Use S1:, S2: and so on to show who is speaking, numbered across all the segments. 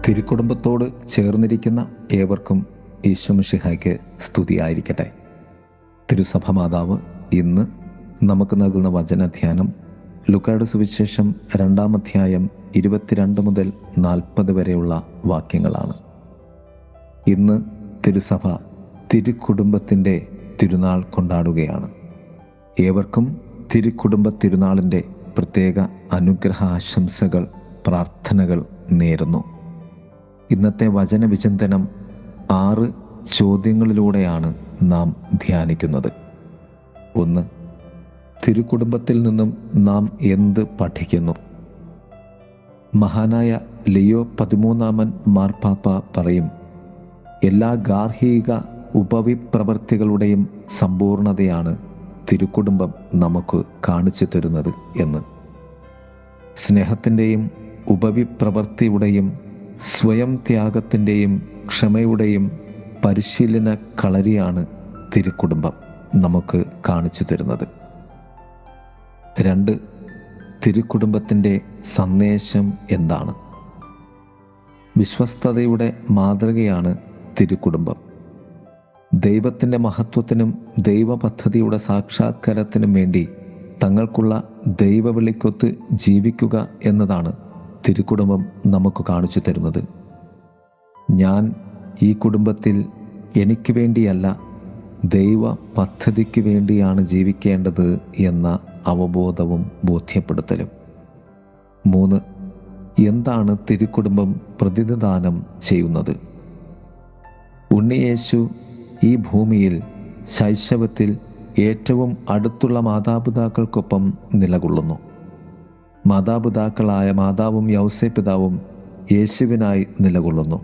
S1: തിരുക്കുടുംബത്തോട് ചേർന്നിരിക്കുന്ന ഏവർക്കും ഈശോമിശിഹായ്ക്ക് സ്തുതിയായിരിക്കട്ടെ. തിരുസഭ മാതാവ് ഇന്ന് നമുക്ക് നൽകുന്ന വചനധ്യാനം ലൂക്കായുടെ സുവിശേഷം 2-ാം അധ്യായം 22 മുതൽ 40 വരെയുള്ള വാക്യങ്ങളാണ്. ഇന്ന് തിരുസഭ തിരുക്കുടുംബത്തിൻ്റെ തിരുനാൾ കൊണ്ടാടുകയാണ്. ഏവർക്കും തിരുക്കുടുംബ തിരുനാളിൻ്റെ പ്രത്യേക അനുഗ്രഹ ആശംസകൾ, പ്രാർത്ഥനകൾ നേരുന്നു. ഇന്നത്തെ വചനവിചിന്തനം 6 ചോദ്യങ്ങളിലൂടെയാണ് നാം ധ്യാനിക്കുന്നത്. 1. തിരുക്കുടുംബത്തിൽ നിന്നും നാം എന്ത് പഠിക്കുന്നു? മഹാനായ ലിയോ 13 മാർപ്പാപ്പ പറയും, എല്ലാ ഗാർഹിക ഉപവിപ്രവൃത്തികളുടെയും സമ്പൂർണതയാണ് തിരുക്കുടുംബം നമുക്ക് കാണിച്ചു തരുന്നത് എന്ന്. സ്നേഹത്തിൻ്റെയും ഉപവിപ്രവൃത്തിയുടെയും സ്വയം ത്യാഗത്തിൻ്റെയും ക്ഷമയുടെയും പരിശീലന കളരിയാണ് തിരുക്കുടുംബം നമുക്ക് കാണിച്ചു തരുന്നത്. 2. തിരുക്കുടുംബത്തിൻ്റെ സന്ദേശം എന്താണ്? വിശ്വസ്തതയുടെ മാതൃകയാണ് തിരുക്കുടുംബം. ദൈവത്തിൻ്റെ മഹത്വത്തിനും ദൈവപദ്ധതിയുടെ സാക്ഷാത്കാരത്തിനും വേണ്ടി തങ്ങൾക്കുള്ള ദൈവവിളിക്കൊത്ത് ജീവിക്കുക എന്നതാണ് തിരുക്കുടുംബം നമുക്ക് കാണിച്ചു തരുന്നത്. ഞാൻ ഈ കുടുംബത്തിൽ എനിക്ക് വേണ്ടിയല്ല, ദൈവ പദ്ധതിക്ക് വേണ്ടിയാണ് ജീവിക്കേണ്ടത് എന്ന അവബോധവും ബോധ്യപ്പെടുത്തലും. 3. എന്താണ് തിരുക്കുടുംബം പ്രതിനിധാനം ചെയ്യുന്നത്? ഉണ്ണിയേശു ഈ ഭൂമിയിൽ ശൈശവത്തിൽ ഏറ്റവും അടുത്തുള്ള മാതാപിതാക്കൾക്കൊപ്പം നിലകൊള്ളുന്നു. മാതാപിതാക്കളായ മാതാവും യൗസേപ്പിതാവും യേശുവിനായി നിലകൊള്ളുന്നു.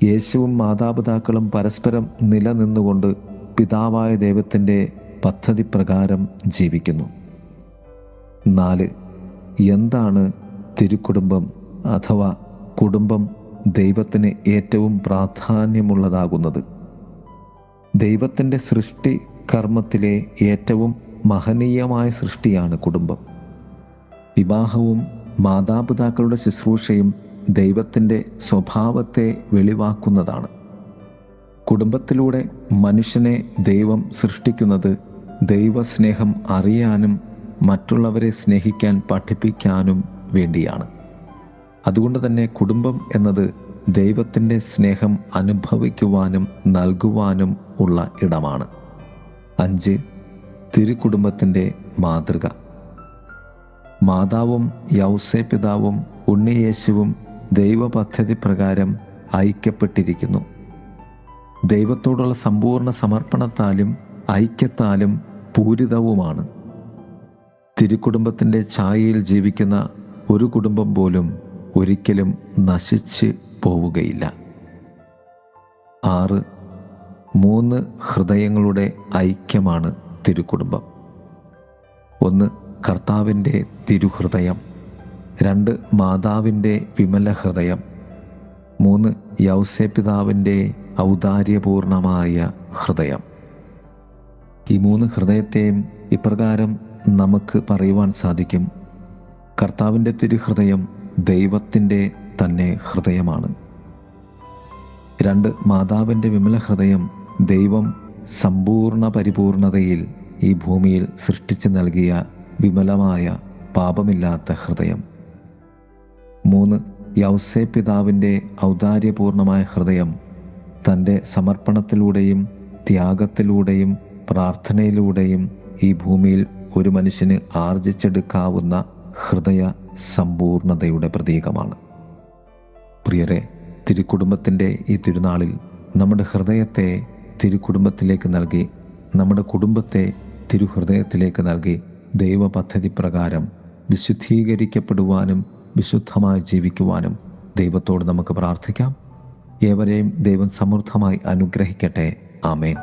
S1: യേശുവും മാതാപിതാക്കളും പരസ്പരം നിലനിന്നുകൊണ്ട് പിതാവായ ദൈവത്തിൻ്റെ പദ്ധതി പ്രകാരം ജീവിക്കുന്നു. 4. എന്താണ് തിരുക്കുടുംബം അഥവാ കുടുംബം ദൈവത്തിന് ഏറ്റവും പ്രാധാന്യമുള്ളതാകുന്നത്? ദൈവത്തിൻ്റെ സൃഷ്ടി കർമ്മത്തിലെ ഏറ്റവും മഹനീയമായ സൃഷ്ടിയാണ് കുടുംബം. വിവാഹവും മാതാപിതാക്കളുടെ ശുശ്രൂഷയും ദൈവത്തിൻ്റെ സ്വഭാവത്തെ വെളിവാക്കുന്നതാണ്. കുടുംബത്തിലൂടെ മനുഷ്യനെ ദൈവം സൃഷ്ടിക്കുന്നത് ദൈവസ്നേഹം അറിയാനും മറ്റുള്ളവരെ സ്നേഹിക്കാൻ പഠിപ്പിക്കാനും വേണ്ടിയാണ്. അതുകൊണ്ട് തന്നെ കുടുംബം എന്നത് ദൈവത്തിൻ്റെ സ്നേഹം അനുഭവിക്കുവാനും നൽകുവാനും ഉള്ള ഇടമാണ്. 5. തിരുക്കുടുംബത്തിൻ്റെ മാതൃക. മാതാവും യൗസേപ്പിതാവും ഉണ്ണിയേശുവും ദൈവപദ്ധതി പ്രകാരം ഐക്യപ്പെട്ടിരിക്കുന്നു. ദൈവത്തോടുള്ള സമ്പൂർണ്ണ സമർപ്പണത്താലും ഐക്യത്താലും പൂരിതവുമാണ്. തിരുക്കുടുംബത്തിൻ്റെ ഛായയിൽ ജീവിക്കുന്ന ഒരു കുടുംബം പോലും ഒരിക്കലും നശിച്ച് പോവുകയില്ല. 6. 3 ഹൃദയങ്ങളുടെ ഐക്യമാണ് തിരുക്കുടുംബം. 1. കർത്താവിൻ്റെ തിരുഹൃദയം. 2. മാതാവിൻ്റെ വിമല ഹൃദയം. 3. യൗസേപ്പിതാവിൻ്റെ ഔദാര്യപൂർണമായ ഹൃദയം. ഈ 3 ഹൃദയത്തെയും ഇപ്രകാരം നമുക്ക് പറയുവാൻ സാധിക്കും. കർത്താവിൻ്റെ തിരുഹൃദയം ദൈവത്തിൻ്റെ തന്നെ ഹൃദയമാണ്. 2. മാതാവിൻ്റെ വിമല ഹൃദയം ദൈവം സമ്പൂർണ്ണ പരിപൂർണതയിൽ ഈ ഭൂമിയിൽ സൃഷ്ടിച്ചു നൽകിയ വിമലമായ പാപമില്ലാത്ത ഹൃദയം. 3. യൗസേപ്പിതാവിൻ്റെ ഔദാര്യപൂർണമായ ഹൃദയം തൻ്റെ സമർപ്പണത്തിലൂടെയും ത്യാഗത്തിലൂടെയും പ്രാർത്ഥനയിലൂടെയും ഈ ഭൂമിയിൽ ഒരു മനുഷ്യന് ആർജിച്ചെടുക്കാവുന്ന ഹൃദയ സമ്പൂർണതയുടെ പ്രതീകമാണ്. പ്രിയരെ, തിരുക്കുടുംബത്തിൻ്റെ ഈ തിരുനാളിൽ നമ്മുടെ ഹൃദയത്തെ തിരുക്കുടുംബത്തിലേക്ക് നൽകി, നമ്മുടെ കുടുംബത്തെ തിരുഹൃദയത്തിലേക്ക് നൽകി ദൈവ പദ്ധതി പ്രകാരം വിശുദ്ധീകരിക്കപ്പെടുവാനും വിശുദ്ധമായി ജീവിക്കുവാനും ദൈവത്തോട് നമുക്ക് പ്രാർത്ഥിക്കാം. ഏവരെയും ദൈവം സമൃദ്ധമായി അനുഗ്രഹിക്കട്ടെ. ആമേൻ.